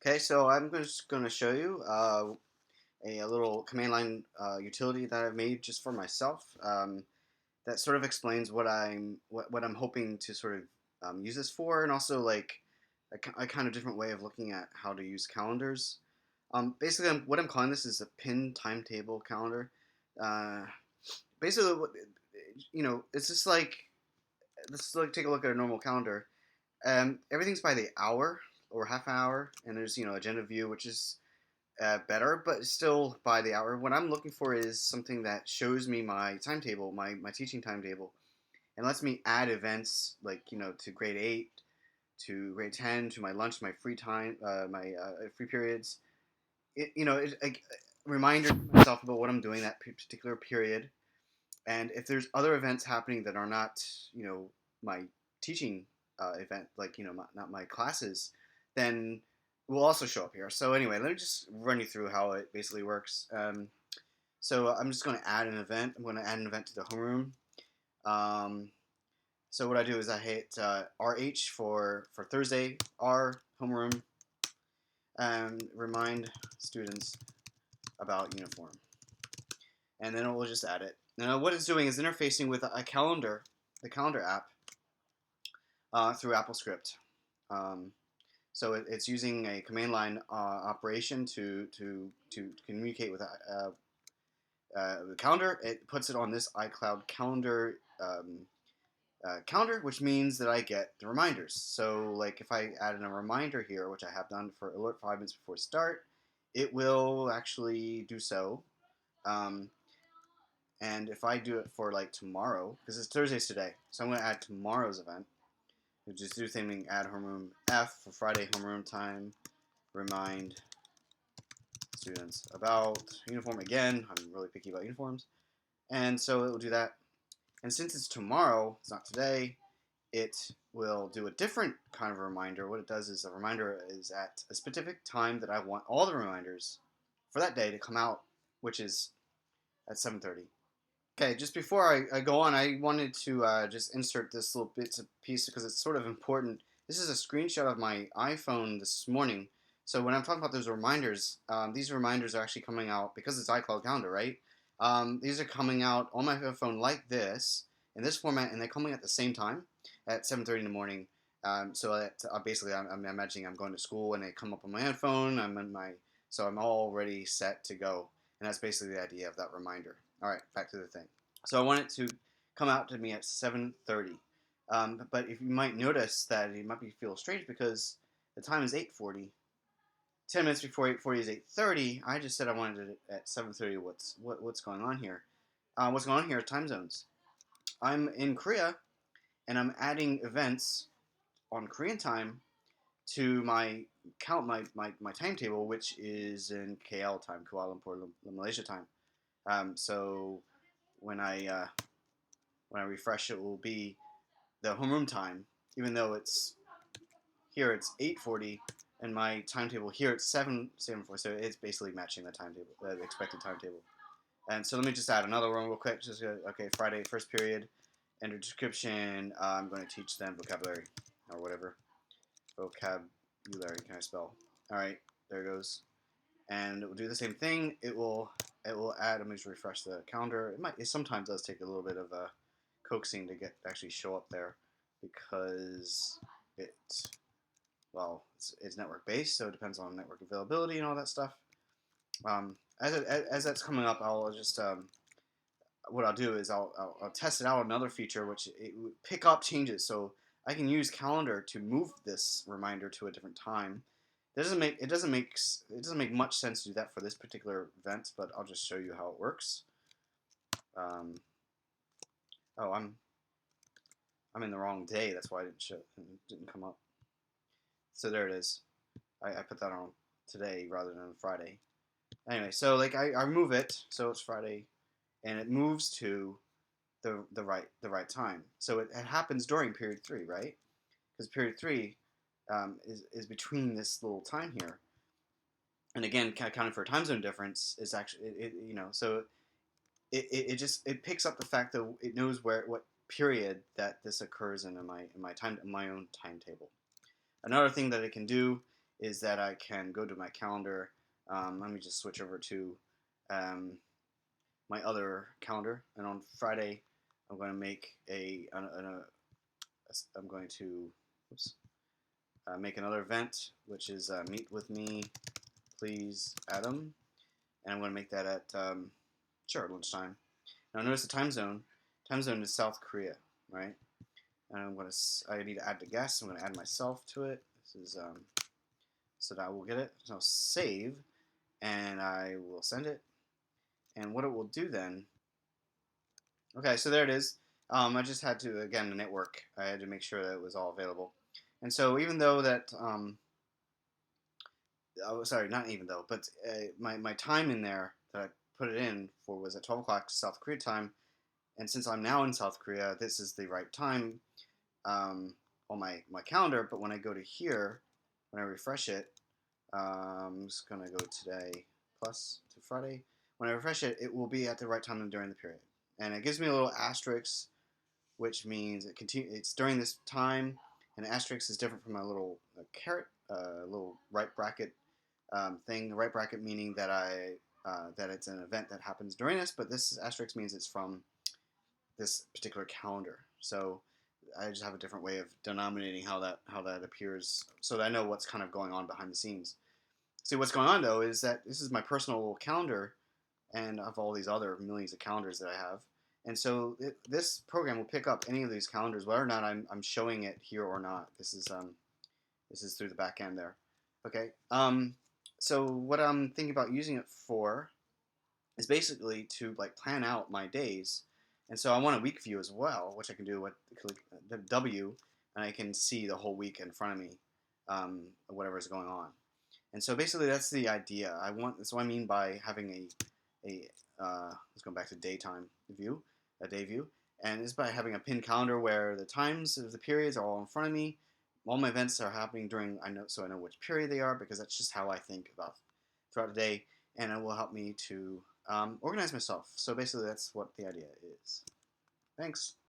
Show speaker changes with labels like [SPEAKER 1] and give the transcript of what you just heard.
[SPEAKER 1] Okay, so I'm just going to show you a little command line utility that I've made just for myself that sort of explains what I'm hoping to sort of use this for, and also like a kind of different way of looking at how to use calendars. Basically, what I'm calling this is a pin timetable calendar. Uh, basically, it's just like let's like take a look at a normal calendar. Everything's by the hour or half hour, and there's agenda view, which is better, but still by the hour. What I'm looking for is something that shows me my timetable, my teaching timetable, and lets me add events like to grade 8, to grade 10, to my lunch, my free time, my free periods. A reminder to myself about what I'm doing that particular period, and if there's other events happening that are not my teaching event, like not my classes, then will also show up here. So anyway, let me just run you through how it basically works. So I'm just going to add an event. I'm going to add an event to the homeroom. Um, so what I do is I hit RH for Thursday, R homeroom, and remind students about uniform, and then it will just add it. Now what it's doing is interfacing with a calendar, the calendar app, through AppleScript. Um, so it's using a command line operation to communicate with the calendar. It puts it on this iCloud calendar calendar, which means that I get the reminders. So like if I add in a reminder here, which I have done for alert 5 minutes before start, it will actually do so. Um, and if I do it for like tomorrow, because it's Thursday's today, so I'm going to add tomorrow's event. We just do the same thing, add homeroom F for Friday homeroom time, remind students about uniform again. I'm really picky about uniforms. And so it will do that. And since it's tomorrow, it's not today, it will do a different kind of reminder. What it does is a reminder is at a specific time that I want all the reminders for that day to come out, which is at 7:30. Okay, just before I go on, I wanted to just insert this little bits of piece because it's sort of important. This is a screenshot of my iPhone this morning. So when I'm talking about those reminders, these reminders are actually coming out because it's iCloud Calendar, right? These are coming out on my phone like this, in this format, and they're coming at the same time at 7:30 in the morning. So that basically, I'm imagining I'm going to school, and they come up on my iPhone. So I'm all ready, set to go, and that's basically the idea of that reminder. All right, back to the thing. So I want it to come out to me at 7:30. But if you might notice that it might feel strange because the time is 8:40. 10 minutes before 8:40 is 8:30. I just said I wanted it at 7:30. What's going on here? What's going on here are time zones. I'm in Korea, and I'm adding events on Korean time to my timetable, which is in KL time, Kuala Lumpur, Malaysia time. So when I refresh, it will be the homeroom time, even though it's 8:40, and my timetable here it's 7:40. So it's basically matching the timetable, the expected timetable. And so let me just add another one real quick. Okay, Friday first period, enter description. I'm going to teach them vocabulary or whatever. Vocabulary. Can I spell? All right, there it goes. And it will do the same thing. It will add. Let me just refresh the calendar. It sometimes does take a little bit of a coaxing to get actually show up there because it's network based, so it depends on network availability and all that stuff. As that's coming up, I'll just what I'll do is I'll test it out another feature which it would pick up changes, so I can use calendar to move this reminder to a different time. It doesn't make much sense to do that for this particular event, but I'll just show you how it works. Um, oh, I'm in the wrong day. That's why it didn't come up. So there it is. I put that on today rather than Friday. Anyway, so like I move it so it's Friday, and it moves to the right time. So it happens during period 3, right? Because period 3 is between this little time here, and again, accounting for a time zone difference is actually so it picks up the fact that it knows what period that this occurs in my own timetable. Another thing that it can do is that I can go to my calendar. Let me just switch over to um, my other calendar, and on Friday, I'm going to make I'm going to oops, make another event, which is meet with me, please, Adam, and I'm going to make that at sure lunchtime. Now notice the time zone. Time zone is South Korea, right? And I need to add the guest. I'm going to add myself to it. This is so that I will get it. So I'll save, and I will send it. And what it will do then? Okay, so there it is. I just had to again the network. I had to make sure that it was all available. And so even though that oh, sorry, not even though, but my time in there that I put it in for was at 12 o'clock South Korea time, and since I'm now in South Korea, this is the right time on my calendar. But when I go to here, when I refresh it, I'm just gonna go today plus to Friday. When I refresh it, it will be at the right time during the period, and it gives me a little asterisk, which means it's during this time. And asterisk is different from a little caret, little right bracket thing. The right bracket meaning that that it's an event that happens during this, but this asterisk means it's from this particular calendar. So I just have a different way of denominating how that appears, so that I know what's kind of going on behind the scenes. See, what's going on though is that this is my personal calendar, and of all these other millions of calendars that I have. And so this program will pick up any of these calendars, whether or not I'm showing it here or not. This is through the back end there. Okay. So what I'm thinking about using it for is basically to like plan out my days. And so I want a week view as well, which I can do with the W, and I can see the whole week in front of me, whatever is going on. And so basically that's the idea. That's what I mean by having a let's go back to daytime view, a day view, and it's by having a pinned calendar where the times of the periods are all in front of me. All my events are happening during so I know which period they are, because that's just how I think about throughout the day, and it will help me to organize myself. So basically, that's what the idea is. Thanks.